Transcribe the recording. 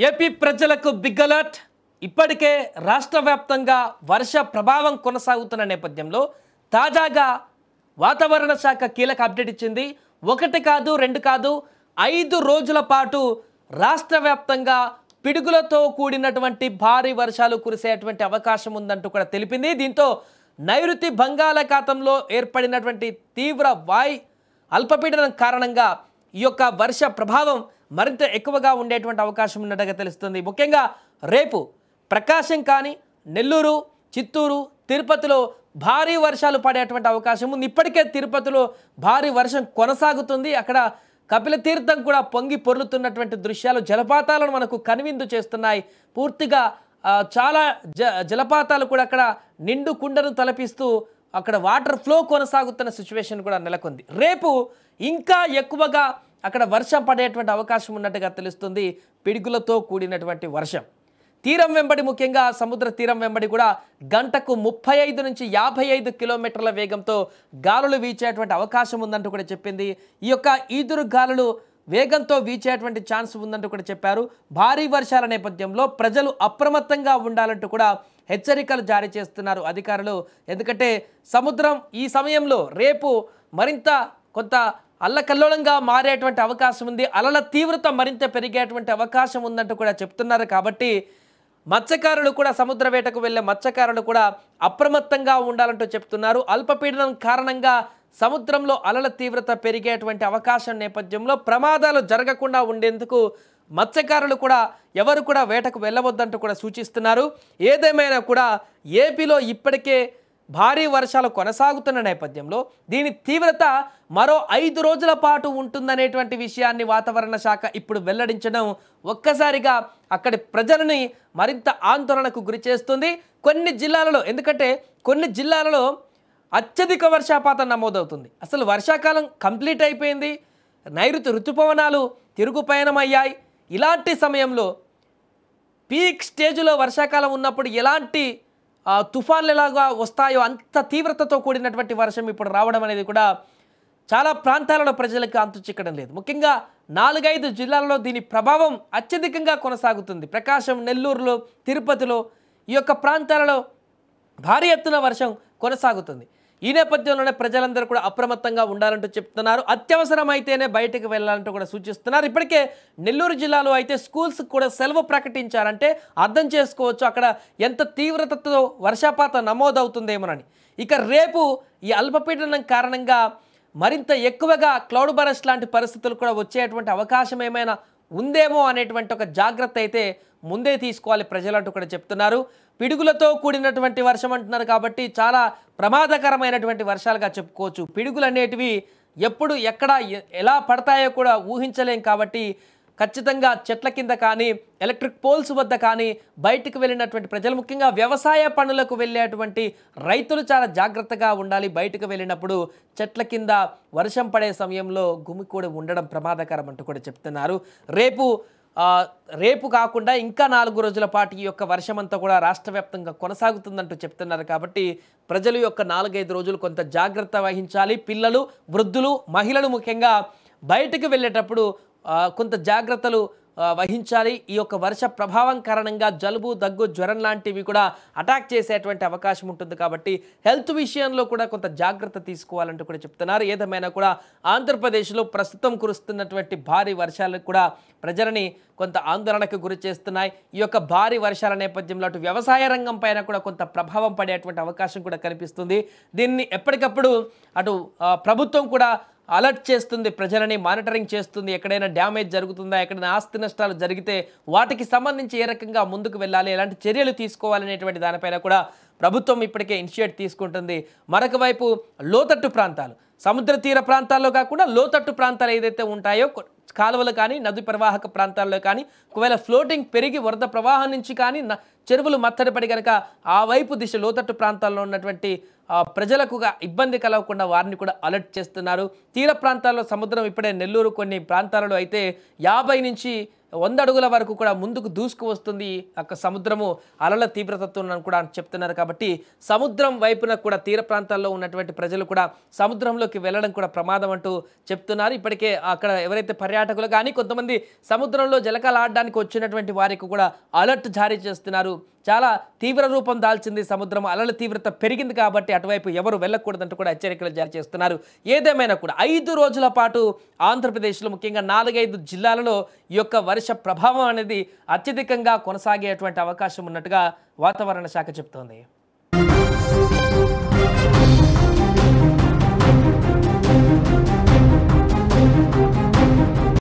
AP ప్రజలకు big alert. ఇప్పటికే రాష్ట్ర వ్యాప్తంగా వర్ష ప్రభావం కొనసాగుతున్న నేపథ్యంలో తాజాగా వాతావరణ శాఖ కీలక అప్డేట్ ఇచ్చింది. ఒకటి కాదు, రెండు కాదు, 5 రోజుల పాటు రాష్ట్ర వ్యాప్తంగా పిడుగులతో కూడినటువంటి భారీ వర్షాలు కురిసేటువంటి అవకాశం ఉందంటూ కూడా తెలిపింది. దీంతో నైరుతి బంగాళాఖాతంలో ఏర్పడినటువంటి తీవ్ర అల్పపీడనం కారణంగా ఈ యొక్క వర్ష ప్రభావం మరింత ఎక్కువగా ఉండేటువంటి అవకాశం ఉన్నట్టుగా తెలుస్తుంది. ముఖ్యంగా రేపు ప్రకాశం కానీ, నెల్లూరు, చిత్తూరు, తిరుపతిలో భారీ వర్షాలు పడేటువంటి అవకాశం ఉంది. ఇప్పటికే తిరుపతిలో భారీ వర్షం కొనసాగుతుంది. అక్కడ కపిల తీర్థం కూడా పొంగి పొర్లుతున్నటువంటి దృశ్యాలు, జలపాతాలను మనకు కనువిందు చేస్తున్నాయి. పూర్తిగా చాలా జలపాతాలు కూడా అక్కడ నిండు కుండను తలపిస్తూ అక్కడ వాటర్ ఫ్లో కొనసాగుతున్న సిచ్యువేషన్ కూడా నెలకొంది. రేపు ఇంకా ఎక్కువగా అక్కడ వర్షం పడేటువంటి అవకాశం ఉన్నట్టుగా తెలుస్తుంది. పిడుగులతో కూడినటువంటి వర్షం తీరం వెంబడి, ముఖ్యంగా సముద్ర తీరం వెంబడి కూడా గంటకు 35 నుంచి 55 కిలోమీటర్ల వేగంతో గాలులు వీచేటువంటి అవకాశం ఉందంటూ కూడా చెప్పింది. ఈ యొక్క ఈదురు గాలులు వేగంతో వీచేటువంటి ఛాన్స్ ఉందంటూ కూడా చెప్పారు. భారీ వర్షాల నేపథ్యంలో ప్రజలు అప్రమత్తంగా ఉండాలంటూ కూడా హెచ్చరికలు జారీ చేస్తున్నారు అధికారులు. ఎందుకంటే సముద్రం ఈ సమయంలో రేపు మరింత కొంత అల్లకల్లోలంగా మారేటువంటి అవకాశం ఉంది. అలల తీవ్రత మరింత పెరిగేటువంటి అవకాశం ఉందంటూ కూడా చెప్తున్నారు. కాబట్టి మత్స్యకారులు కూడా, సముద్ర వేటకు వెళ్ళే మత్స్యకారులు కూడా అప్రమత్తంగా ఉండాలంటూ చెప్తున్నారు. అల్పపీడనం కారణంగా సముద్రంలో అలల తీవ్రత పెరిగేటువంటి అవకాశం నేపథ్యంలో ప్రమాదాలు జరగకుండా ఉండేందుకు మత్స్యకారులు కూడా ఎవరు కూడా వేటకు వెళ్ళవద్దంటూ కూడా సూచిస్తున్నారు. ఏదేమైనా కూడా ఏపీలో ఇప్పటికే భారీ వర్షాలు కొనసాగుతున్న నేపథ్యంలో దీని తీవ్రత మరో 5 రోజుల పాటు ఉంటుందనేటువంటి విషయాన్ని వాతావరణ శాఖ ఇప్పుడు వెల్లడించడం ఒక్కసారిగా అక్కడి ప్రజలని మరింత ఆందోళనకు గురి చేస్తుంది. కొన్ని జిల్లాలలో, ఎందుకంటే కొన్ని జిల్లాలలో అత్యధిక వర్షపాతం నమోదవుతుంది. అసలు వర్షాకాలం కంప్లీట్ అయిపోయింది, నైరుతి ఋతుపవనాలు తిరుగుపయనం అయ్యాయి. ఇలాంటి సమయంలో పీక్ స్టేజ్లో వర్షాకాలం ఉన్నప్పుడు ఎలాంటి తుఫాన్లు ఎలాగా వస్తాయో అంత తీవ్రతతో కూడినటువంటి వర్షం ఇప్పుడు రావడం అనేది కూడా చాలా ప్రాంతాలలో ప్రజలకు అంతు చిక్కడం లేదు. ముఖ్యంగా 4-5 జిల్లాలలో దీని ప్రభావం అత్యధికంగా కొనసాగుతుంది. ప్రకాశం, నెల్లూరులో, తిరుపతిలో ఈ యొక్క ప్రాంతాలలో భారీ ఎత్తున వర్షం కొనసాగుతుంది. ఈ నేపథ్యంలోనే ప్రజలందరూ కూడా అప్రమత్తంగా ఉండాలంటూ చెప్తున్నారు. అత్యవసరమైతేనే బయటకు వెళ్ళాలంటూ కూడా సూచిస్తున్నారు. ఇప్పటికే నెల్లూరు జిల్లాలో అయితే స్కూల్స్ కూడా సెలవు ప్రకటించారంటే అర్థం చేసుకోవచ్చు అక్కడ ఎంత తీవ్రతతో వర్షపాతం నమోదవుతుందేమోనని. ఇక రేపు ఈ అల్పపీడనం కారణంగా మరింత ఎక్కువగా క్లౌడ్ బరస్ట్ లాంటి పరిస్థితులు కూడా వచ్చేటువంటి అవకాశం ఏమైనా ఉందేమో అనేటువంటి ఒక జాగ్రత్త అయితే ముందే తీసుకోవాలి ప్రజలంటూ కూడా చెప్తున్నారు. పిడుగులతో కూడినటువంటి వర్షం అంటున్నారు కాబట్టి చాలా ప్రమాదకరమైనటువంటి వర్షాలుగా చెప్పుకోవచ్చు. పిడుగులు అనేటివి ఎప్పుడు ఎక్కడ ఎలా పడతాయో కూడా ఊహించలేం. కాబట్టి ఖచ్చితంగా చెట్ల కింద కానీ, ఎలక్ట్రిక్ పోల్స్ వద్ద కానీ బయటకు వెళ్ళినటువంటి ప్రజలు, ముఖ్యంగా వ్యవసాయ పనులకు వెళ్ళేటువంటి రైతులు చాలా జాగ్రత్తగా ఉండాలి. బయటకు వెళ్ళినప్పుడు చెట్ల కింద వర్షం పడే సమయంలో గుమికూడి ఉండడం ప్రమాదకరం అంటూ కూడా చెప్తున్నారు. రేపు కాకుండా ఇంకా 4 రోజుల పాటు ఈ యొక్క వర్షం అంతా కూడా రాష్ట్ర వ్యాప్తంగా కొనసాగుతుందంటూ చెప్తున్నారు. కాబట్టి ప్రజలు యొక్క 4-5 రోజులు కొంత జాగ్రత్త వహించాలి. పిల్లలు, వృద్ధులు, మహిళలు ముఖ్యంగా బయటకు వెళ్ళేటప్పుడు కొంత జాగ్రత్తలు వహించాలి. ఈ యొక్క వర్ష ప్రభావం కారణంగా జలుబు, దగ్గు, జ్వరం లాంటివి కూడా అటాక్ చేసేటువంటి అవకాశం ఉంటుంది. కాబట్టి హెల్త్ విషయంలో కూడా కొంత జాగ్రత్త తీసుకోవాలంటూ కూడా చెప్తున్నారు. ఏదేమైనా కూడా ఆంధ్రప్రదేశ్లో ప్రస్తుతం కురుస్తున్నటువంటి భారీ వర్షాలు కూడా ప్రజలని కొంత ఆందోళనకు గురి చేస్తున్నాయి. ఈ యొక్క భారీ వర్షాల నేపథ్యంలో అటు వ్యవసాయ రంగం పైన కూడా కొంత ప్రభావం పడేటువంటి అవకాశం కూడా కనిపిస్తుంది. దీన్ని ఎప్పటికప్పుడు అటు ప్రభుత్వం కూడా అలర్ట్ చేస్తుంది, ప్రజలని మానిటరింగ్ చేస్తుంది. ఎక్కడైనా డ్యామేజ్ జరుగుతుందా, ఎక్కడైనా ఆస్తి నష్టాలు జరిగితే వాటికి సంబంధించి ఏ రకంగా ముందుకు వెళ్ళాలి, ఎలాంటి చర్యలు తీసుకోవాలనేటువంటి దానిపైన కూడా ప్రభుత్వం ఇప్పటికే ఇనిషియేట్ తీసుకుంటుంది. మరొక వైపు లోతట్టు ప్రాంతాలు, సముద్ర తీర ప్రాంతాల్లో కాకుండా లోతట్టు ప్రాంతాలు ఏదైతే ఉంటాయో కాలువలు కానీ, నది ప్రవాహక ప్రాంతాల్లో కానీ ఒకవేళ ఫ్లోటింగ్ పెరిగి వరద ప్రవాహం నుంచి కానీ చెరువులు మత్తడిపడి కనుక ఆ వైపు దిశ లోతట్టు ప్రాంతాల్లో ఉన్నటువంటి ప్రజలకు ఇబ్బంది కలగకుండా వారిని కూడా అలర్ట్ చేస్తున్నారు. తీర ప్రాంతాల్లో సముద్రం ఇప్పుడే నెల్లూరు కొన్ని ప్రాంతాలలో అయితే 50 నుంచి 100 అడుగుల వరకు కూడా ముందుకు దూసుకు వస్తుంది అక్కడ సముద్రము అలల తీవ్రతతో కూడా చెప్తున్నారు. కాబట్టి సముద్రం వైపున కూడా తీర ప్రాంతాల్లో ఉన్నటువంటి ప్రజలు కూడా సముద్రంలోకి వెళ్ళడం కూడా ప్రమాదం అంటూ చెప్తున్నారు. ఇప్పటికే అక్కడ ఎవరైతే పర్యాటకులు కానీ కొంతమంది సముద్రంలో జలకాలు ఆడడానికి వచ్చినటువంటి వారికి కూడా అలర్ట్ జారీ చేస్తున్నారు. చాలా తీవ్ర రూపం దాల్చింది సముద్రం, అలల తీవ్రత పెరిగింది కాబట్టి అటువైపు ఎవరు వెళ్ళకూడదంటూ కూడా హెచ్చరికలు జారీ చేస్తున్నారు. ఏదేమైనా కూడా 5 రోజుల పాటు ఆంధ్రప్రదేశ్లో ముఖ్యంగా 4-5 జిల్లాలలో ఈ యొక్క వర్ష ప్రభావం అనేది అత్యధికంగా కొనసాగేటువంటి అవకాశం ఉన్నట్టుగా వాతావరణ శాఖ చెప్తోంది.